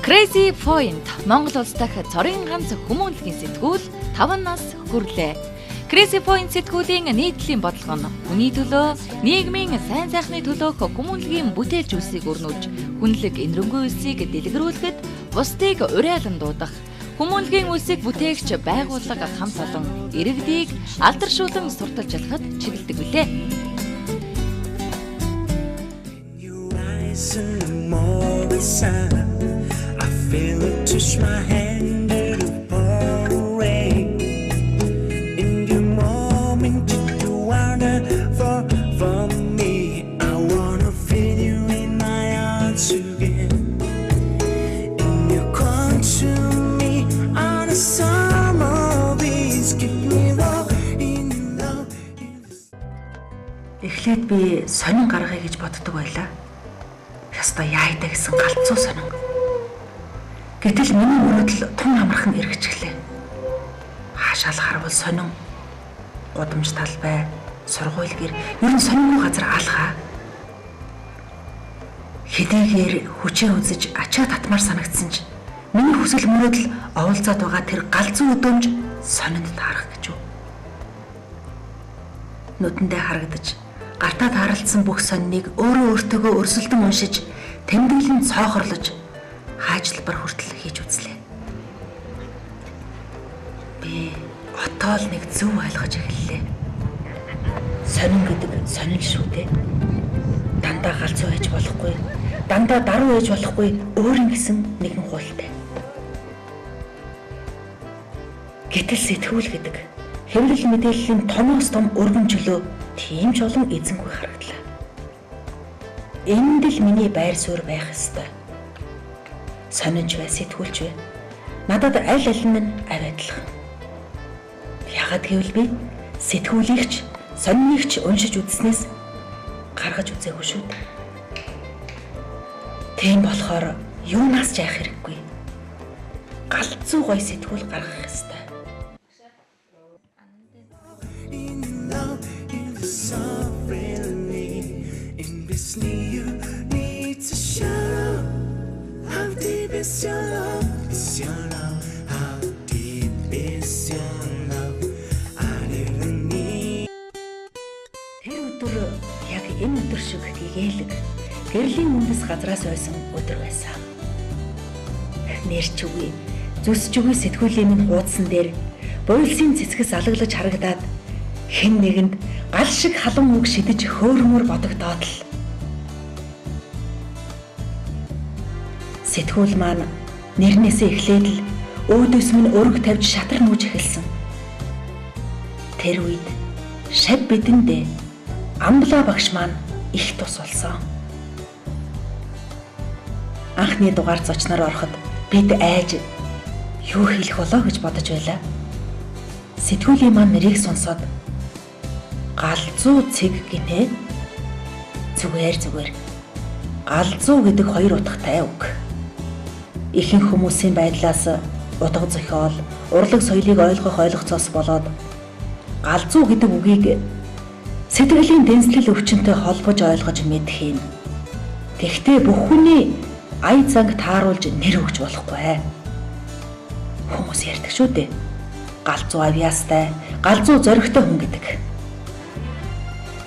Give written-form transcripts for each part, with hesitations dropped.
Crazy Point Монгол улс дахь цорын ганц хүмүүнлэгийн сэтгүүл 5 нас хүрлээ. Crazy Point сэтгүүлийн нийтлэлийн бодлого нь хүний төлөө, нийгмийн сайн сайхны төлөөх хүмүүнлэгийн бүтээлч үлсийг өрнүүлж, хүнлэг энэрэнгүй үлсийг дэлгэрүүлэхэд бусдыг уриалан дуудах, хүмүүнлэгийн үлсийг бүтээгч байгууллага хамт олон иргэдийг алдаршуулан сурталж ялахад чиглэдэг билээ. I feel it touch my hand and it pour away. In the moment you wander from me, I wanna feel you in my arms again. And you come to me on a summer breeze, give me love in love. Эхлээд би сонин гаргая гэж боддог байлаа. Яста яайда гэсэн галзуу сонин. Гэтэл миний мөрөдөл тун амархан эргэжглээ. Хаашаал харвал сонин, гудамж талбай, сургууль гэр ер нь сонингүй газар алхаа. Хэдийгээр хүчээ үзэж ачаа татмаар санагдсан ч миний хүсэл мөрөдөл оволцоод байгаа тэр галзуу өдөмж сонинд таарах гэж үү. Нүдэндээ харагдаж гартаа тааралдсан бүх сониныг өөртөөгөө өрсөлдөн уншиж, тэмдэглэн цоохорлож хаажлбар хүртэл хийж үзлээ. Би отоол нэг зөв ойлгож эхэллээ. Сонин гэдэг сонин шүү дээ. Дандаа галзуу байж болохгүй, дандаа даруй байж болохгүй, өөрийн гэсэн нэгэн хуултай. Гэтэл сэтгүүл гэдэг хэвлэл мэдээллийн томоос том өргөн чөлөө тийм ч олон эзэнгүй харагдлаа. Энд л миний байр суурь байх ёстой. Сонинч бай, сэтгүүлч бай. Надад аль нь аваадлах. Яагаад гэвэл би сэтгүүлийгч, сонинийгч уншиж үзснээс гаргаж үзээгүй шүү дээ. Тийм болохоор юунаас ч яах хэрэггүй. Галзуу гоё сэтгүүл гаргах ёстой. You need to show how deep is your love? Is your love? How deep is your love? I really need. Тэр өдөр яг энэ өдөр шиг гэгээлэг гэрлийн үндэс газраас байсан өдөр байсан. Нэрч үгүй, зүсч үгүй сэтгүүлийн минь хуудсан дээр буйлсын цэцгэс алаглаж харагдаад хэн нэгэнд гал шиг халуун үг шидэж хөөрмөр бодогдоод л сэтгүүл маань нэрнээсээ эхлээд л өөдөөс минь өрг тавьж шатар нүүж эхэлсэн. Тэр үед шав бидэндээ амблаа багш маань их тус болсон. Анхны дугаар зочноор ороход бид айж юу хэлэх болоо гэж бодож байлаа. Сэтгүүлийн маань нэрийг сонсоод галзуу цэг гинэ. Зүгээр. Галзуу гэдэг хоёр утгатай үг. Ихэнх хүмүүсийн байдлаас утга зохиол, урлаг соёлыг ойлгох ойлгоцоос болоод галзуу гэдэг үгийг сэтгэлийн дэнслэл өвчнөд холбож ойлгож мэдэх юм. Гэхдээ бүх хүний ая занг тааруулж нэр өгч болохгүй. Хүмүүс ярьдаг шүү дээ. Галзуу авьяастай, галзуу зоригтой хүн гэдэг.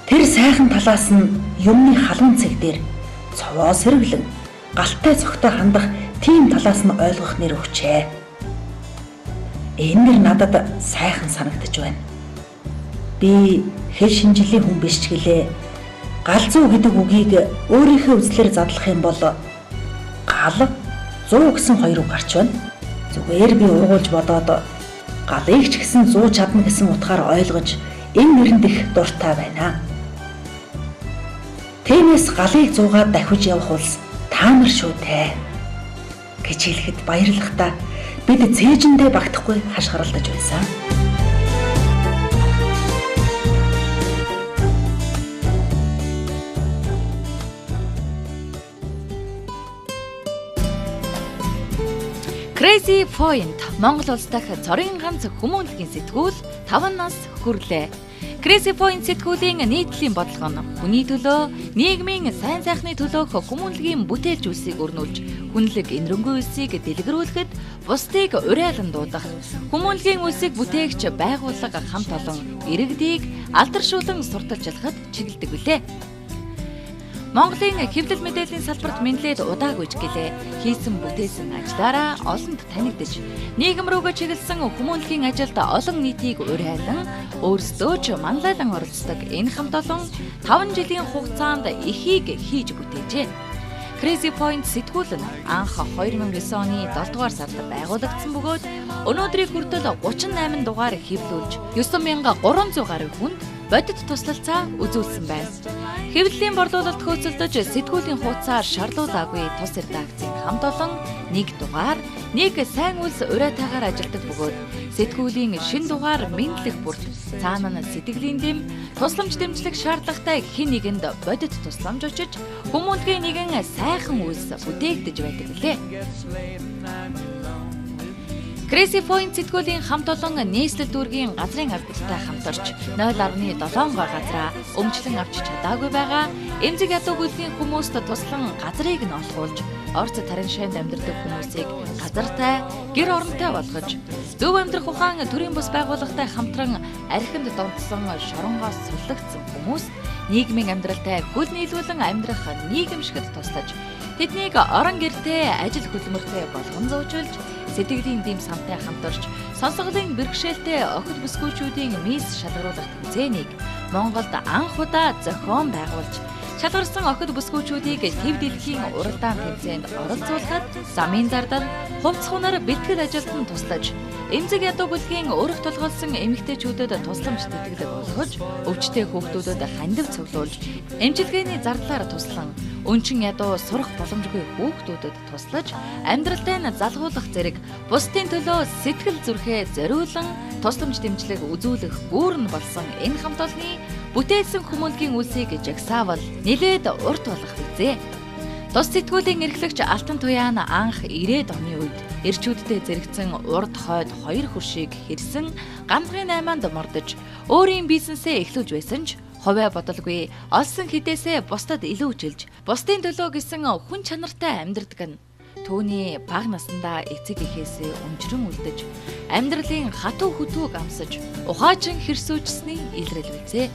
Тэр сайхан талаас нь юмны халуун цэг дээр цовоо сэргэлэн галтай цогтой хандах тийм талаас нь ойлгох нэр өгчээ. Энэ нэр надад сайхан санагдаж байна. Би хэл шинжлэлийн хүн биш ч гэлээ. Галзуу гэдэг үгийг өөрийнхөө үзлээр задлах юм бол гал 100 гэсэн хоёр үг гарч байна. Зүгээр би ургуулж бодоод галыг ч гэсэн 100 чадна гэсэн утгаар ойлгож энэ нэрэнд их дуртай байна. Тиймээс галыг 100-аар давхиж явах улс таамар шүү дээ гэж хэлэхэд баярлахдаа бид цээжиндээ багтахгүй хашгиралдаж байсан. Crazy Point Монгол улс дахь цорын ганц хүмүүнлэгийн сэтгүүл 5 нас хүрлээ. Crazy Point сэтгүүлийн нийтлэлийн бодлого нь хүний төлөө, нийгмийн сайн сайхны төлөөх хүмүүнлэгийн бүтээлч үлсийг өрнүүлж, хүнлэг энэрэнгүй үлсийг дэлгэрүүлэхэд бусдыг уриалан дуудах, хүмүүнлэгийн үлсийг бүтээгч байгууллага хамт олон иргэдийг алдаршуулан сурталчилахад чиглэдэг билээ. Монголын хэвлэл мэдээллийн салбарт мэдлээд удаагүйч гэлээ хийсэн бүтээсэн ажлаараа олонд танигдж, нийгэм рүүгээ чиглэсэн хүмүүнлэгийн ажилд олон нийтийг уриалан, өөрсдөө ч манлайлан оролцдог энэ хамт олон 5 жилийн хугацаанд эхийг хийж бүтээжээ. Crazy Point сэтгүүл нь анх 2009 оны 7 дугаар сард байгуулагдсан бөгөөд өнөөдрийг хүртэл 38 дугаар хэвлүүлж 9300 гаруй хүнд бодит туслалцаа үзүүлсэн байна. Хэвлэлийн борлуулалт хөөцөлдөж сэтгүүлийн хуудасаар шаардлагаагүй тус редакцийн хамт олон 1 дугаар, 1 сайн үйлс уриатаагаар ажилтдаг бөгөөд сэтгүүлийн шин дугаар мэдлэг бүрт цаана нь сэтгэлийн дэм, тусламж дэмжлэг шаардлагатай хэн нэгэнд бодит тусламж очиж хүмүүнлэгийн нэгэн сайхан үйлс бүтээгдэж байдаг лээ. Crazy Point сэтгүүлийн хамт олон нийслэл дүүргийн газрын албатай хамтарч 0.7 газраа өмчлөн авч чадаагүй байгаа эмзэг ядуу гүйлгийн хүмүүст туслан газрыг нь олгуулж, орц тарин шайнд амьдардаг хүмүүсийг газартай, гэр оронтой болгож, зөв амьдрах ухаан төрийн бус байгууллагатай хамтран архинд донтсон шоронгоос суллагдсан хүмүүс нийгмийн амьдралтай хөл нийлүүлэн амьдрах нийгэмшигт туслаж, тэднийг орон гэртээ ажил хөдөлмөртэй болгоомжуулж, сэтгэлийн дэм самтай хамтарч, сонсголын бэрхшээлтэй охид бүсгүйчүүдийн мис шалгаруулах тэмцээнийг Монголд анх удаа зохион байгуулж, шалгарсан охид бүсгүйчүүдийг хэв дэлхийн уралдаан тэмцээнд оролцуулахад замын зардал, хувцс хунаар бэлтгэл ажилтан туслаж, эмзэг ядуу бүлгийн өрх толгойлсон эмэгтэйчүүдэд тусламж тэтгэлэг болгож, өвчтэй хүүхдүүдэд хандив цуглуулж, эмчилгээний зардлаар туслан, өнчин ядуу сурах боломжгүй хүүхдүүдэд туслаж, амьдралтай нь залгуулах зэрэг бусдын төлөө сэтгэл зүрхээ зориулан тусламж дэмжлэг үзүүлэх гүүрэн болсон энэ хамт олонний бүтээлсэн хүмүүнлэгийн үлсийг жагсаавал нэлээд урт болох үзье. Тус сэтгүүлийн эрхлэгч Алтан Туяан анх 90-ад оны үед эрчүүддээ зэрэгцэн урд хойд 2 хөршийг хэрсэн гамгын 8-нд мордож, өөрийн бизнесээ эхлүүлж байсан ч хувиа бодолгүй олсон хідээсээ бусдад илүү үжилж, бусдын төлөө гэсэн хүн чанартай амьдардаг нь түүний бага насндаа эцэг эхээсээ өмчрөн үлдэж, амьдралын хатуу хөтөөг амсаж, ухаачин хэрсүүжсэний илрэл үзье.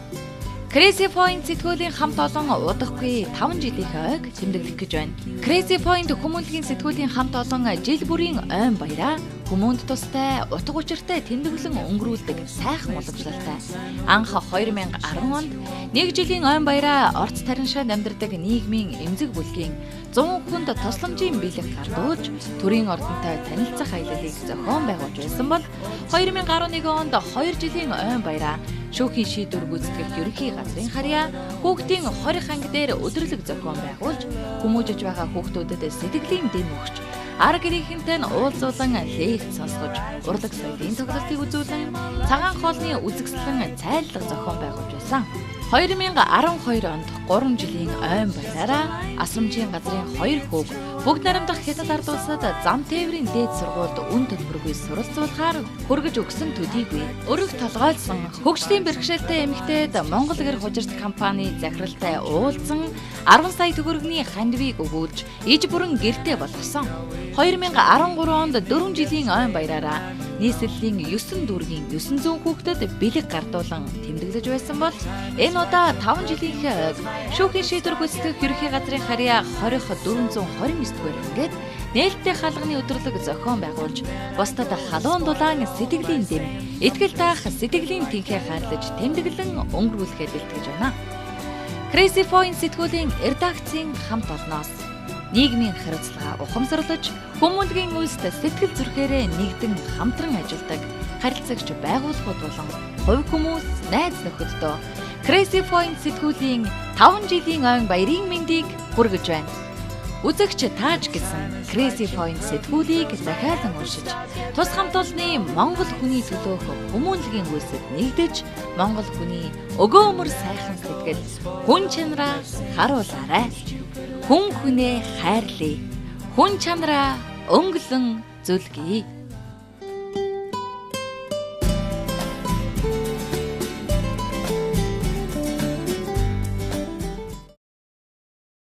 Crazy Point сэтгүүлийн хамт олон удахгүй 5 жилийн хойг тэмдэглэх гэж байна. Crazy Point хүмүүнлэгийн сэтгүүлийн хамт олон жил бүрийн ойн баяраа хүмүүнд тустай, утга учиртай тэмдэглэн өнгөрүүлдэг сайхан уламжлалтай. Анх 2010 онд 1 жилийн ойн баяраа орц тарин шанд амьдардаг нийгмийн эмзэг бүлгийн 100 хүнд тусламжийн бэлэг гардуулж, төрийн ордонтой танилцах аяллыг зохион байгуулж байсан бол 2011 онд 2 жилийн ойн баяраа шүүхийн шийдвэр гүйцэтгэх ерөнхий газрын харьяа хүүхдийн 20 анги дээр өдрөлөг зохион байгуулж, хүмүүжиж байгаа хүүхдүүдэд сэтгэлийн дэм өгч, ар гэрийнхэнтэй нь уулзуулан лекц сонсгож, урлаг соёлын тоглолтыг үзүүлэн, цагаан хоолны үзэсгэлэн цайллага зохион байгуулж байсан. 2012 онд 3 жилийн ойн баяраараа асрамжийн газрын 2 хүүг бүгд наримдах хятад ард улсад зам тээврийн дээд сургуульд үн төлбөргүй суралцуулахаар хүргэж өгсөн төдийгүй өргөх толгойлсон хөгжлийн бэрхшээлтэй эмэгтэйд Монгол гэр хужирт компани захиралтай уулзсан 10 сая төгрөгийн хандивыг өгүүлж иж бүрэн гэртээ болгосон. 2013 онд 4 жилийн ойн баяраараа нийслэлийн 9 дүүргийн 900 хүүхдэд бэлэг гардуулан тэмдэглэж байсан бол энэ удаа 5 жилийн хойд шүүхийн шийдвэр гүйцэтгэх ерөнхий газрын харьяа 429 дугаар ангид нээлттэй хаалганы өдрөлөг зохион байгуулж, бусдад халуун дулаан сэтгэлийн дэм, итгэл таах сэтгэлийн тэнхээ хаарлаж тэмдэглэн өнгөрүүлэхэд бэлтгэж байна. Crazy Point сэтгүүлийн редакцийн хамт олноос нийгмийн хариуцлага ухамсарлаж, хүмүүнлэгийн үйлс сэтгэл зүрхээрээ нэгдэн хамтран ажилладаг харилцагч байгууллагууд болон хувь хүмүүс, найз нөхөддөө Crazy Point сэтгүүлийн 5 жилийн ойн баярын мэндийг хүргэж байна. Үзэгч тааж гэсэн Crazy Point сэтгүүлийг захиалан уншиж, тус хамт олонны Монгол хүний төлөөх хүмүүнлэгийн үйлсэд нэгдэж, Монгол хүний өгөөмөр сайхан сэтгэл, хүн чанараа харуулаарай. Хүн хүнээ хайрлая. Хүн чанараа өнгөлөн зүлгэе.